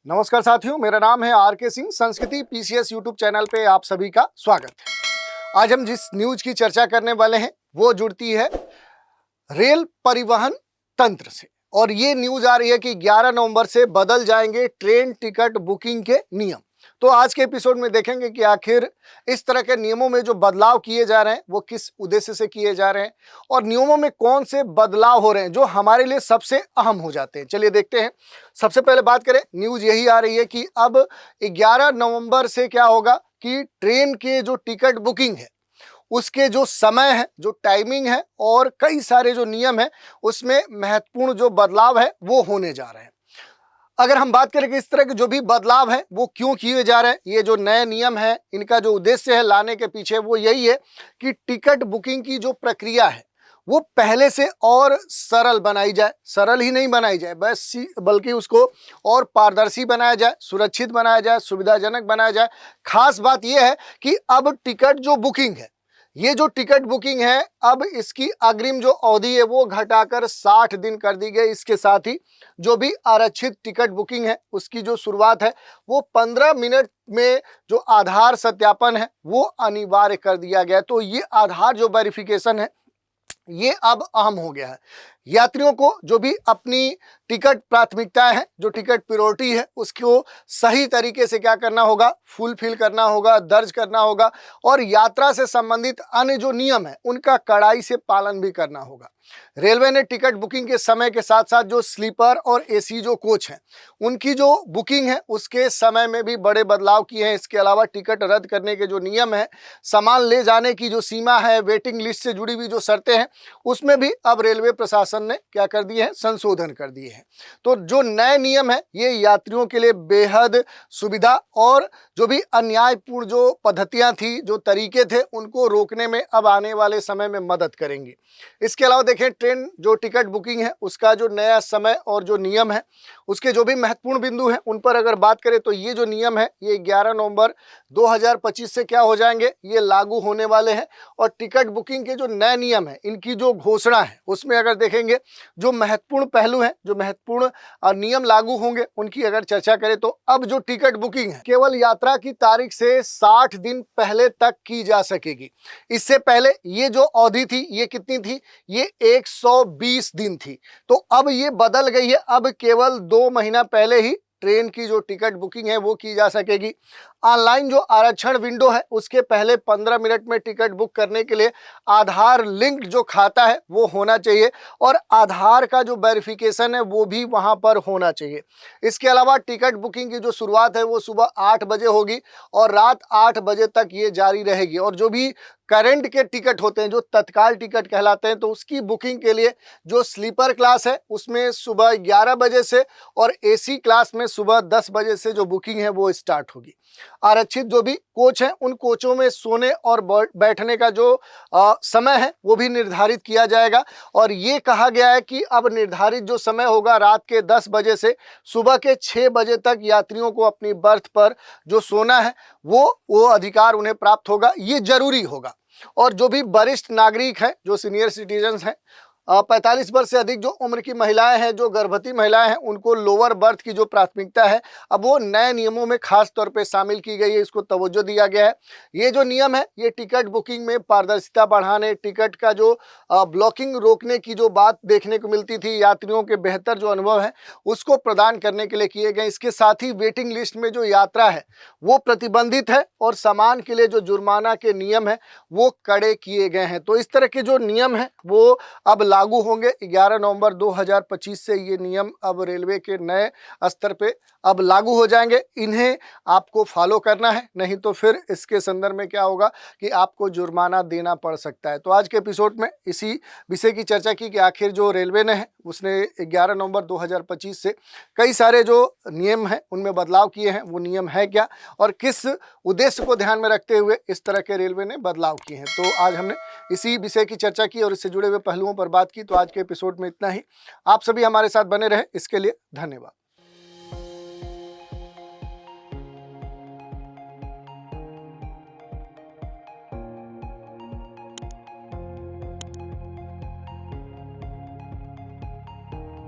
नमस्कार साथियों, मेरा नाम है आर.के. सिंह। संस्कृति पीसीएस यूट्यूब चैनल पे आप सभी का स्वागत है। आज हम जिस न्यूज की चर्चा करने वाले हैं वो जुड़ती है रेल परिवहन तंत्र से, और ये न्यूज आ रही है कि 11 नवंबर से बदल जाएंगे ट्रेन टिकट बुकिंग के नियम। तो आज के एपिसोड में देखेंगे कि आखिर इस तरह के नियमों में जो बदलाव किए जा रहे हैं वो किस उद्देश्य से किए जा रहे हैं, और नियमों में कौन से बदलाव हो रहे हैं जो हमारे लिए सबसे अहम हो जाते हैं। चलिए देखते हैं। सबसे पहले बात करें, न्यूज यही आ रही है कि अब 11 नवंबर से क्या होगा कि ट्रेन के जो टिकट बुकिंग है उसके जो समय है, जो टाइमिंग है और कई सारे जो नियम है उसमें महत्वपूर्ण जो बदलाव है वो होने जा रहे हैं। अगर हम बात करें कि इस तरह के जो भी बदलाव है वो क्यों किए जा रहे हैं, ये जो नए नियम है इनका जो उद्देश्य है लाने के पीछे वो यही है कि टिकट बुकिंग की जो प्रक्रिया है वो पहले से और सरल बनाई जाए। सरल ही नहीं बनाई जाए बल्कि उसको और पारदर्शी बनाया जाए, सुरक्षित बनाया जाए, सुविधाजनक बनाया जाए। खास बात यह है कि अब टिकट जो बुकिंग है, ये जो टिकट बुकिंग है अब इसकी अग्रिम जो अवधि है वो घटाकर 60 दिन कर दी गई। इसके साथ ही जो भी आरक्षित टिकट बुकिंग है उसकी जो शुरुआत है वो 15 मिनट में जो आधार सत्यापन है वो अनिवार्य कर दिया गया। तो ये आधार जो वेरिफिकेशन है ये अब अहम हो गया है। यात्रियों को जो भी अपनी टिकट प्राथमिकताएं हैं, जो टिकट प्रायोरिटी है, उसको सही तरीके से क्या करना होगा, फुलफिल करना होगा, दर्ज करना होगा, और यात्रा से संबंधित अन्य जो नियम है उनका कड़ाई से पालन भी करना होगा। रेलवे ने टिकट बुकिंग के समय के साथ साथ जो स्लीपर और एसी जो कोच हैं उनकी जो बुकिंग है उसके समय में भी बड़े बदलाव किए हैं। इसके अलावा टिकट रद्द करने के जो नियम है, सामान ले जाने की जो सीमा है, वेटिंग लिस्ट से जुड़ी हुई जो शर्तें हैं उसमें भी अब रेलवे प्रशासन ने क्या कर दिए हैं, संशोधन कर दिए हैं। तो जो नए नियम है ये यात्रियों के लिए बेहद सुविधा और जो भी अन्यायपूर्ण जो पद्धतियां थी, जो तरीके थे, उनको रोकने में अब आने वाले समय में मदद करेंगी। इसके अलावा देखें, ट्रेन जो टिकट बुकिंग है उसका जो नया समय और जो नियम है उसके जो भी महत्वपूर्ण बिंदु हैं उन पर अगर बात करें तो ये जो नियम है ये 11 नवंबर 2025 से क्या हो जाएंगे, ये लागू होने वाले हैं। और टिकट बुकिंग के जो नए नियम है इनकी जो घोषणा है उसमें अगर देखेंगे जो महत्वपूर्ण पहलू हैं, जो महत्वपूर्ण नियम लागू होंगे उनकी अगर चर्चा करें तो अब जो टिकट बुकिंग है केवल यात्रा की तारीख से 60 दिन पहले तक की जा सकेगी। इससे पहले ये जो अवधि थी ये कितनी थी, ये 120 दिन थी। तो अब ये बदल गई है, अब केवल 2 महीना पहले ही ट्रेन की जो टिकट बुकिंग है वो की जा सकेगी। ऑनलाइन जो आरक्षण विंडो है उसके पहले 15 मिनट में टिकट बुक करने के लिए आधार लिंक्ड जो खाता है वो होना चाहिए, और आधार का जो वेरिफिकेशन है वो भी वहां पर होना चाहिए। इसके अलावा टिकट बुकिंग की जो शुरुआत है वो सुबह 8 बजे होगी और रात 8 बजे तक ये जारी रहेगी। और जो भी करंट के टिकट होते हैं, जो तत्काल टिकट कहलाते हैं, तो उसकी बुकिंग के लिए जो स्लीपर क्लास है उसमें सुबह 11 बजे से और एसी क्लास में सुबह 10 बजे से जो बुकिंग है वो स्टार्ट होगी। आरक्षित जो भी कोच हैं उन कोचों में सोने और बैठने का जो समय है वो भी निर्धारित किया जाएगा। और ये कहा गया है कि अब निर्धारित जो समय होगा रात के 10 बजे से सुबह के 6 बजे तक यात्रियों को अपनी बर्थ पर जो सोना है वो अधिकार उन्हें प्राप्त होगा। ये जरूरी होगा। और जो भी वरिष्ठ नागरिक हैं, जो सीनियर सिटीजन्स हैं, 45 वर्ष से अधिक जो उम्र की महिलाएं हैं, जो गर्भवती महिलाएं हैं, उनको लोअर बर्थ की जो प्राथमिकता है अब वो नए नियमों में खास तौर पे शामिल की गई है। इसको तवज्जो दिया गया है। ये जो नियम है ये टिकट बुकिंग में पारदर्शिता बढ़ाने, टिकट का जो ब्लॉकिंग रोकने की जो बात देखने को मिलती थी, यात्रियों के बेहतर जो अनुभव है उसको प्रदान करने के लिए किए गए। इसके साथ ही वेटिंग लिस्ट में जो यात्रा है वो प्रतिबंधित है और सामान के लिए जो जुर्माना के नियम है वो कड़े किए गए हैं। तो इस तरह के जो नियम है वो अब लागू होंगे 11 नवंबर 2025 से। ये नियम अब रेलवे के नए स्तर पे अब लागू हो जाएंगे। इन्हें आपको फॉलो करना है, नहीं तो फिर इसके संदर्भ में क्या होगा कि आपको जुर्माना देना पड़ सकता है। तो आज के एपिसोड में इसी विषय की चर्चा की कि आखिर जो रेलवे ने है उसने 11 नवंबर 2025 से कई सारे जो नियम हैं उनमें बदलाव किए हैं, वो नियम है क्या और किस उद्देश्य को ध्यान में रखते हुए इस तरह के रेलवे ने बदलाव किए हैं। तो आज हमने इसी विषय की चर्चा की और इससे जुड़े हुए पहलुओं पर बात की। तो आज के एपिसोड में इतना ही। आप सभी हमारे साथ बने रहे, इसके लिए धन्यवाद।